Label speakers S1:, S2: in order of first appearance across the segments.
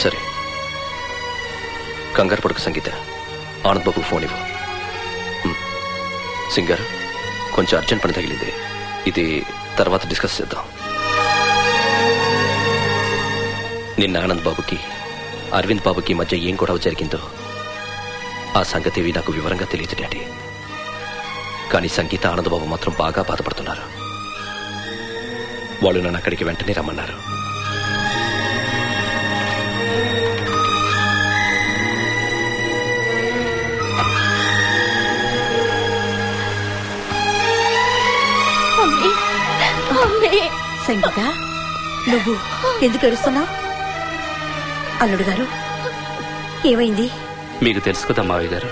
S1: సరే, కంగారు పడుకు సంగీత. ఆనంద్ బాబు ఫోన్ ఇవ్వు. సింగర్, కొంచెం అర్జెంట్ పని తగిలింది, ఇది తర్వాత డిస్కస్ చేద్దాం. నిన్న ఆనంద్ బాబుకి అరవింద్ బాబుకి మధ్య ఏం గొడవ జరిగిందో ఆ సంగతి నాకు వివరంగా తెలియదు డాడీ. కానీ సంగీత, ఆనంద్ బాబు మాత్రం బాగా బాధపడుతున్నారు. వాళ్ళు నన్ను అక్కడికి వెంటనే రమ్మన్నారు.
S2: సంగీత, నువ్వు ఎందుకు ఏడుస్తున్నావు? అల్లుడు గారు, ఏమైంది?
S3: మీకు తెలుసు కదా మావయ్య గారు,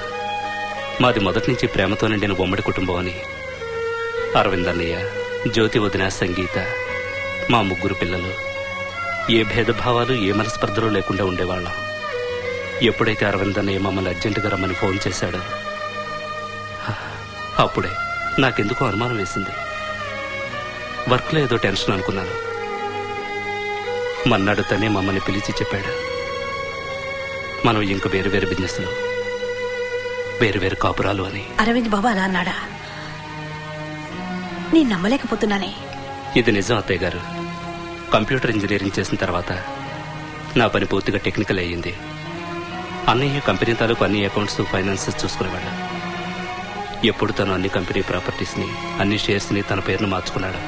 S3: మాది మొదటి నుంచి ప్రేమతో నిండిన ఉమ్మడి కుటుంబం అని. అరవింద్ అన్నయ్య, జ్యోతి వదిన, సంగీత, మా ముగ్గురు పిల్లలు. ఏ భేదభావాలు, ఏ మనస్పర్ధలు లేకుండా ఉండేవాళ్ళం. ఎప్పుడైతే అరవింద్ అన్నయ్య మమ్మల్ని అర్జెంటుగా రమ్మని ఫోన్ చేశాడో అప్పుడే నాకెందుకో అనుమానం వేసింది. వర్క్లో ఏదో టెన్షన్ అనుకున్నాను. మన్నాడు తనే మమ్మల్ని పిలిచి చెప్పాడు, మనం ఇంక వేరు వేరు బిజినెస్లు, వేరు వేరు కాపురాలు అని.
S2: అరవింద్ బాబు అలా అన్నాడా? నేను నమ్మలేకపోతున్నానే.
S3: ఇది నిజం అత్తయ్య గారు. కంప్యూటర్ ఇంజనీరింగ్ చేసిన తర్వాత నా పని పూర్తిగా టెక్నికల్ అయ్యింది. అన్నయ్య కంపెనీ తాలూకు అన్ని అకౌంట్స్, ఫైనాన్సెస్ చూసుకునేవాడు. ఎప్పుడు తను అన్ని కంపెనీ ప్రాపర్టీస్ని, అన్ని షేర్స్ని తన పేరును మార్చుకున్నాడు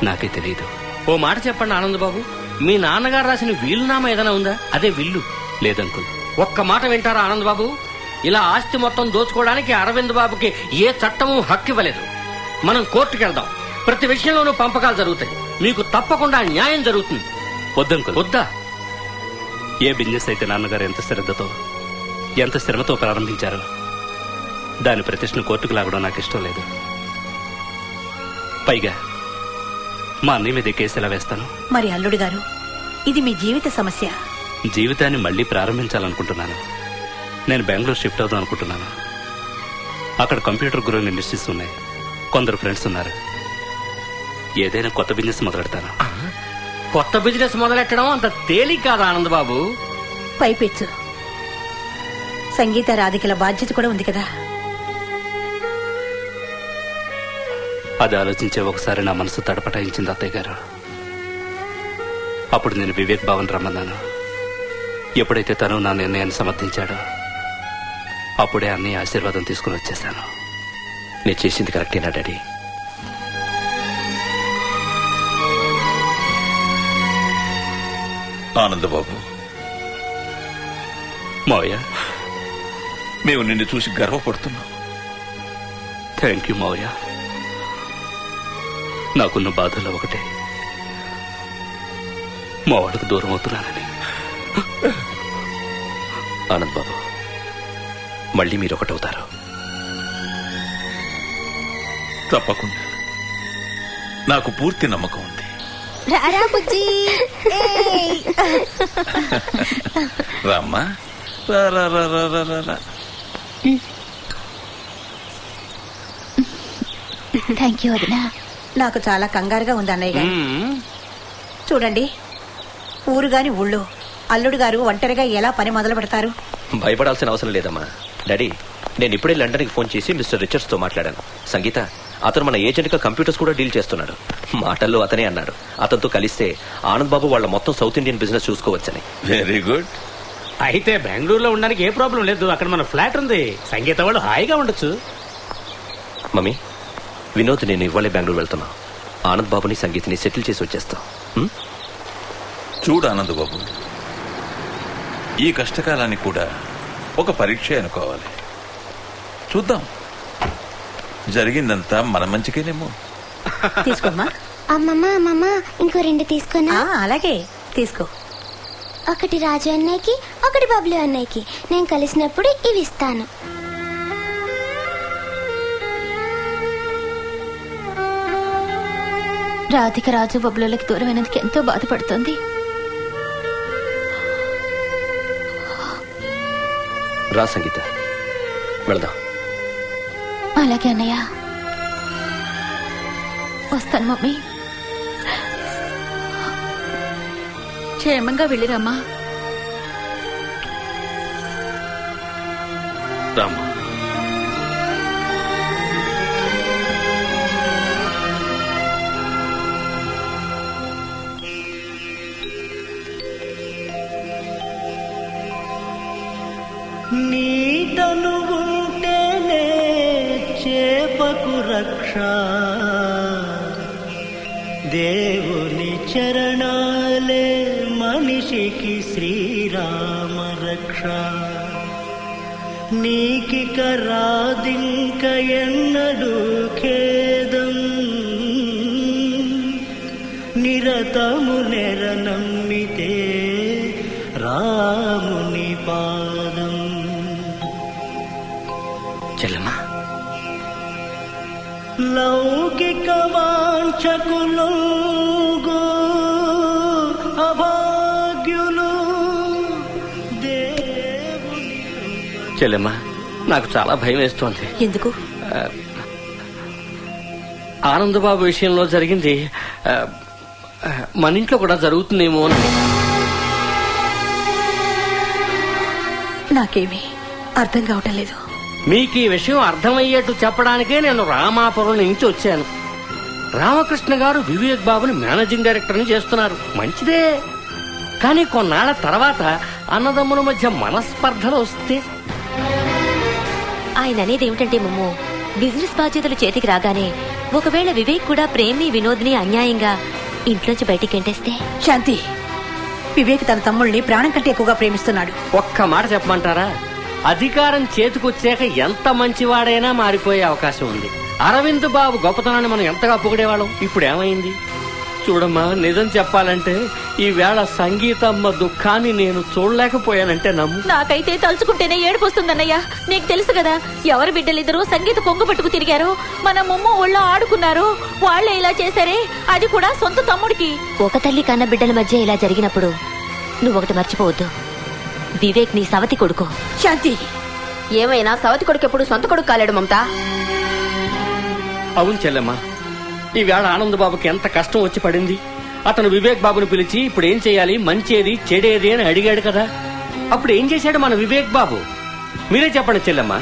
S3: నాకే తెలియదు.
S4: ఓ మాట చెప్పండి ఆనంద్ బాబు, మీ నాన్నగారు రాసిన వీలునామా ఏదైనా ఉందా? అదే విల్లు.
S3: లేదంకుల్.
S4: ఒక్క మాట వింటారా ఆనంద్ బాబు? ఇలా ఆస్తి మొత్తం దోచుకోవడానికి అరవింద్ బాబుకి ఏ చట్టము హక్కు ఇవ్వలేదు. మనం కోర్టుకు వెళ్దాం. ప్రతి విషయంలోనూ పంపకాలు జరుగుతాయి. మీకు తప్పకుండా న్యాయం జరుగుతుంది.
S3: వద్దంకుల్.
S4: వద్దా?
S3: ఏ బిజినెస్ అయితే నాన్నగారు ఎంత శ్రద్ధతో, ఎంత శ్రమతో ప్రారంభించారో దాని ప్రతిష్టను కోర్టుకు లాగడం నాకు ఇష్టం లేదు. పైగా మా అన్నయ్య మీద కేసు ఎలా వేస్తాను?
S2: మరి అల్లుడు గారు, ఇది మీ జీవిత సమస్య.
S3: జీవితాన్ని మళ్లీ ప్రారంభించాలనుకుంటున్నాను. నేను బెంగళూరు షిఫ్ట్ అవుదాం అనుకుంటున్నాను. అక్కడ కంప్యూటర్ గ్రోయింగ్ ఇండస్ట్రీస్ ఉన్నాయి. కొందరు ఫ్రెండ్స్ ఉన్నారు. ఏదైనా కొత్త బిజినెస్ మొదలెడతాను.
S4: కొత్త బిజినెస్ మొదలెట్టడం అంత తేలిక కాదు ఆనంద్ బాబు.
S2: పైపెచ్చు. సంగీత, రాధికల బాధ్యత కూడా ఉంది కదా.
S3: అది ఆలోచించే ఒకసారి నా మనసు తడపటాయించింది అత్తయ్య గారు. అప్పుడు నేను వివేక్ భవన్ రమ్మన్నాను. ఎప్పుడైతే తను నా నిర్ణయాన్ని సమర్థించాడో అప్పుడే అన్నయ్య ఆశీర్వాదం తీసుకుని వచ్చేశాను.
S1: నేను చేసింది కరెక్టేనా డాడీ?
S5: ఆనందబాబు,
S3: మావయ్య,
S5: మేము నిన్ను చూసి గర్వపడుతున్నాం.
S3: థ్యాంక్ యూ మావయ్య. నాకున్న బాధల్లో ఒకటే, మా వాళ్ళకు దూరం అవుతున్నానని.
S1: ఆనంద్ బాబు, మళ్ళీ మీరు ఒకటవుతారు.
S5: తప్పకుండా. నాకు పూర్తి నమ్మకం ఉంది. రామ్మా, రా.
S2: థ్యాంక్ యూ వదినా. నాకు చాలా కంగారుగా ఉంది అన్నయ్య గారు. చూడండి, ఊరు గాని ఊళ్ళో అల్లుడు గారు ఒంటరిగా ఎలా పని మొదలు పెడతారు?
S1: భయపడాల్సిన అవసరం లేదమ్మా. డాడీ, నేను ఇప్పుడే లండన్కి ఫోన్ చేసి మిస్టర్ రిచర్డ్స్ తో మాట్లాడాను. సంగీత, అతను మన ఏజెంట్ గా కంప్యూటర్స్ కూడా డీల్ చేస్తున్నాడు. మాటల్లో అతనే అన్నాడు, అతనితో కలిస్తే ఆనంద్ బాబు వాళ్ళ మొత్తం సౌత్ ఇండియన్ బిజినెస్ చూసుకోవచ్చని.
S5: Very good.
S6: అయితే బెంగళూరులో ఉండడానికి ఏ ప్రాబ్లం లేదు. అక్కడ మన ఫ్లాట్ ఉంది. సంగీత వాళ్ళు హాయిగా ఉండొచ్చు.
S1: మమ్మీ, వినోద్, నేను ఇవ్వాలే బెంగళూరు వెళ్తున్నా. ఆనంద్ బాబుని, సంగీత్ని సెటిల్ చేసి వచ్చేస్తాం.
S5: చూడు ఆనంద్ బాబు, ఈ కష్టకాలాన్ని కూడా ఒక పరీక్ష అనుకోవాలి. చూద్దాం, జరిగిందంతా మన మంచికేనేమో.
S2: తీసుకోమ్మా.
S7: అమ్మమ్మ ఇంకో 2 తీసుకున్నా.
S2: అలాగే తీసుకో.
S7: ఒకటి రాజు అన్నయ్యకి, ఒకటి బబ్లు అన్నయ్యకి. నేను కలిసినప్పుడు ఇవి ఇస్తాను.
S8: రాధిక రాజు బబ్లులకి దూరమైనందుకు ఎంతో బాధపడుతుంది.
S1: రా సంగీత, వెళదాం.
S8: అలాగే అన్నయ్య, వస్తాను మమ్మీ.
S2: క్షేమంగా వెళ్ళిరమ్మా.
S3: రామ్మా.
S9: నీటను ఉంటేనే చేపకు రక్ష, దేవుని చరణాలే మనిషికి శ్రీరామ రక్ష. నీకిక రాదింక ఎన్నడూ ఖేదం, నిరతము నెరనమ్మితే రాముని పాదం.
S4: చెల్లెమ్మా,
S9: లౌకిక వాంఛకులు అభాగ్యులు దేవుని.
S4: చెల్లెమ్మా, నాకు చాలా భయం వేస్తోంది.
S2: ఎందుకు?
S4: ఆనందబాబు విషయంలో జరిగింది మన ఇంట్లో కూడా జరుగుతుందేమో అని.
S2: నాకేమీ అర్థం కావటం లేదు.
S4: మీకు ఈ విషయం అర్థమయ్యేట్టు చెప్పడానికే నేను రామాపురం నుంచి వచ్చాను. రామకృష్ణ గారు వివేక్ బాబుని మేనేజింగ్ డైరెక్టర్ ని చేస్తున్నారు, మంచిదే. కానీ కొన్నాళ్ల తర్వాత అన్నదమ్ముల మధ్య మనస్పర్ధలు వస్తే.
S8: ఆయన అనేది ఏమిటంటే మమ్మో, బిజినెస్ బాధ్యతలు చేతికి రాగానే ఒకవేళ వివేక్ కూడా ప్రేమి వినోద్ని అన్యాయంగా ఇంట్లోంచి బయటికి గెంటేస్తే?
S2: శాంతి, వివేక్ తన తమ్ముళ్ళని ప్రాణం కంటే ఎక్కువగా ప్రేమిస్తున్నాడు.
S4: ఒక్క మాట చెప్పమంటారా? అధికారం చేతికొచ్చాక ఎంత మంచివాడైనా మారిపోయే అవకాశం ఉంది. అరవింద్ బాబు గొప్పతనాన్ని మనం ఎంతగా పొగిడేవాళ్ళం, ఇప్పుడు ఏమైంది? చూడమ్మా, నిజం చెప్పాలంటే ఈవేళ సంగీతమ్మ దుఃఖాన్ని నేను చూడలేకపోయానంటే నమ్ము.
S8: నాకైతే తలుచుకుంటేనే ఏడుపు వస్తుందన్నయ్య. నీకు తెలుసు కదా, ఎవరి బిడ్డలిద్దరూ సంగీత కొంగు పట్టుకు తిరిగారు, మన ముమ్మ ఒళ్ళో ఆడుకున్నారు. వాళ్లే ఇలా చేశారే, అది కూడా సొంత తమ్ముడికి. ఒక తల్లి కన్న బిడ్డల మధ్య ఇలా జరిగినప్పుడు నువ్వొకటి మర్చిపోవద్దు, వివేక్ నీ సవతి కొడుకు.
S2: శాంతి,
S8: ఏమైనా సవతి కొడుకు ఎప్పుడు సొంత కొడుకు కాలేడు మమతా.
S4: అవును చెల్లెమ్మా, ఈవేళ ఆనందబాబుకి ఎంత కష్టం వచ్చి పడింది. అతను వివేక్ బాబుని పిలిచి ఇప్పుడు ఏం చేయాలి, మంచేది చెడేది అని అడిగాడు కదా. అప్పుడు ఏం చేశాడు మన వివేక్ బాబు? మీరే చెప్పండి చెల్లెమ్మా.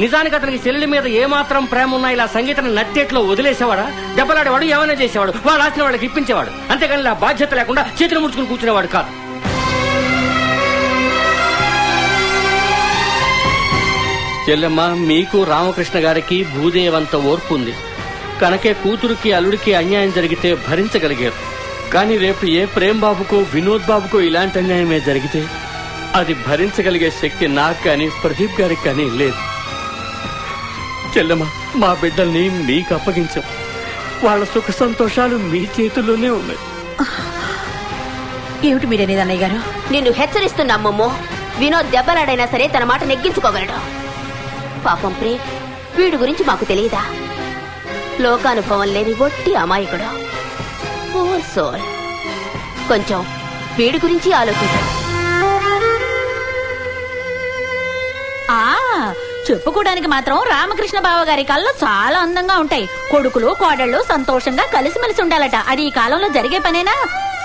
S4: నిజానికి అతనికి చెల్లెలి మీద ఏమాత్రం ప్రేమ ఉన్నా ఇలా సంగీతాన్ని నట్టేట్లో వదిలేసేవాడా? దెబ్బలాడేవాడు, ఏమైనా చేసేవాడు, వాళ్ళు ఆచిన వాళ్ళకి ఇప్పించేవాడు. అంతేగాని ఇలా బాధ్యత లేకుండా చేతులు ముడుచుకుని కూర్చునేవాడు కాదు. చెల్లెమ్మ, మీకు రామకృష్ణ గారికి భూదేవంత ఓర్పు ఉంది కనుకే కూతురుకి అల్లుడికి అన్యాయం జరిగితే భరించగలిగారు. కానీ రేపు ఏ ప్రేమ్ బాబుకో వినోద్ బాబుకో ఇలాంటి అన్యాయమే జరిగితే అది భరించగలిగే శక్తి నాకు కానీ ప్రదీప్ గారికి కానీ లేదు. చెల్లెమ్మ, మా బిడ్డల్ని మీకు అప్పగించాం. వాళ్ళ సుఖ సంతోషాలు మీ చేతుల్లోనే ఉన్నాయి.
S2: ఏమిటి మీరనేది అన్నయ్య గారు?
S8: నిన్ను హెచ్చరిస్తున్నామ్మమ్మో. వినోద్ దెబ్బలాడైనా సరే తన మాట నెగ్గించుకోగలడు. పాపం ప్రేమ్, వీడి గురించి మాకు తెలియదా? లోకానుభవం లేని ఒట్టి అమాయకుడు. Poor soul. కొంచెం వీడి గురించి ఆలోచించు.
S10: చెప్పుకోవడానికి మాత్రం రామకృష్ణ బావ గారి కళ్ళు చాలా అందంగా ఉంటాయి. కొడుకులు కోడళ్ళు సంతోషంగా కలిసిమెలిసి ఉండాలట. అది ఈ కాలంలో జరిగే పనేనా?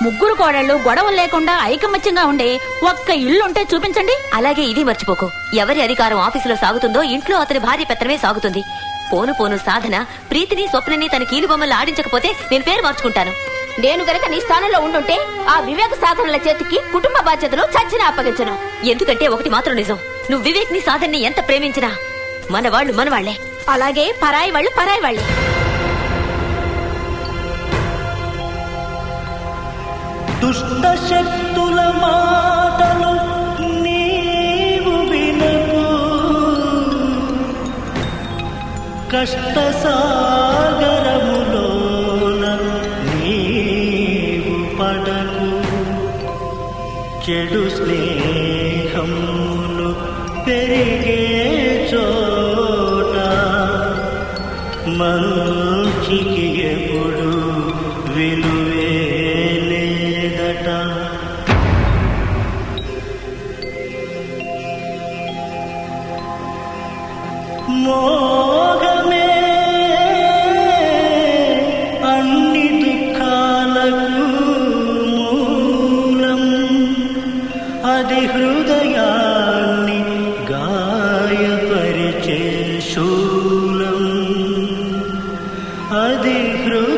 S10: ముగ్గురు కోడళ్ళు గొడవలు లేకుండా ఐకమత్యంగా ఉండే ఒక్క ఇల్లు ఉంటే చూపించండి.
S8: అలాగే ఇది మర్చిపోకు, ఎవరి అధికారం ఆఫీసులో సాగుతుందో ఇంట్లో అతని భార్య పెత్తనమే సాగుతుంది. పోను పోను సాధన ప్రీతిని స్వప్నని తన కీలుబొమ్మలు ఆడించకపోతే నేను పేరు మార్చుకుంటాను. నేను గనక నీ స్థానంలో ఉండుంటే ఆ వివేక సాధనల చేతికి కుటుంబ బాధ్యతలు చచ్చిన అప్పగించను. ఎందుకంటే ఒకటి మాత్రం నిజం, నువ్వు వివేక్ ని సాధనని ఎంత ప్రేమించినా మన వాళ్ళు మనవాళ్లే.
S10: అలాగే పరాయి వాళ్ళు పరాయి వాళ్ళే.
S9: దుష్ట శక్తుల మాటలు నీవు వినకు, కష్ట సాగరములోన నీవు పడకు. చెడు స్నేహములు పెరిగే చోట మంచికి ఎప్పుడు విలువే లేదట. మోహమే అన్ని దుఃఖాలకు మూలం, అది హృదయాన్ని గాయపరుచును. అది హృదయ